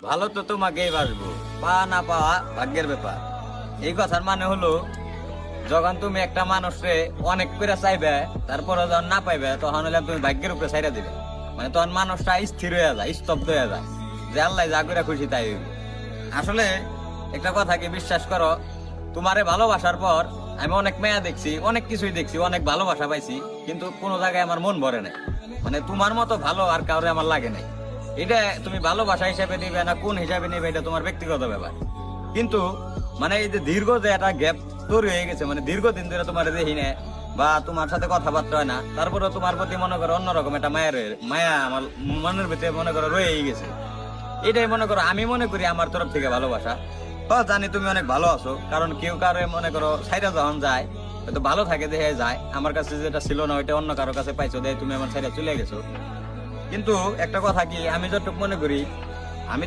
ভালো তো তোমাকেই বাসবো, পাওয়া না পাওয়া ভাগ্যের ব্যাপার। এই কথার মানে হলো, যখন তুমি একটা মানুষকে অনেক করে চাইবে, তারপরে যখন না পাইবে, তখন হলে তুমি ভাগ্যের উপরে ছাইড়া দিবে। মানে তখন মানুষটা স্থির হয়ে যায়, স্তব্ধ হয়ে যায়, যে আল্লাহ যা করে খুশি তাই হইবে। আসলে একটা কথা কি বিশ্বাস করো, তোমারে ভালোবাসার পর আমি অনেক মেয়া দেখছি, অনেক কিছুই দেখছি, অনেক ভালোবাসা পাইছি, কিন্তু কোনো জায়গায় আমার মন ভরে নাই। মানে তোমার মতো ভালো আর কাউরে আমার লাগে নাই। এটা তুমি ভালোবাসা হিসাবে নিবে না কোন হিসাবে নিবে, এটা তোমার ব্যক্তিগত ব্যাপার। কিন্তু মানে এই যে দীর্ঘ যে একটা গ্যাপ তৈরি হয়ে গেছে, মানে দীর্ঘদিন ধরে তোমার দেখি না বা তোমার সাথে কথাবার্তা হয় না, তারপরে তোমার প্রতি মনে করো অন্যরকম একটা মায়া আমার মনের ভিতরে মনে করো রয়েই গেছে। এটাই মনে করো আমি মনে করি আমার তরফ থেকে ভালোবাসা। জানি তুমি অনেক ভালো আছো, কারণ কেউ কারো মনে করো সাইডা যখন যায়, হয়তো ভালো থাকে দেখে যায়, আমার কাছে যেটা ছিল না ওইটা অন্য কারো কাছে পাইছো দেখে তুমি আমার সাইডে চলে গেছো। কিন্তু একটা কথা কি, আমি যতটুকু মনে করি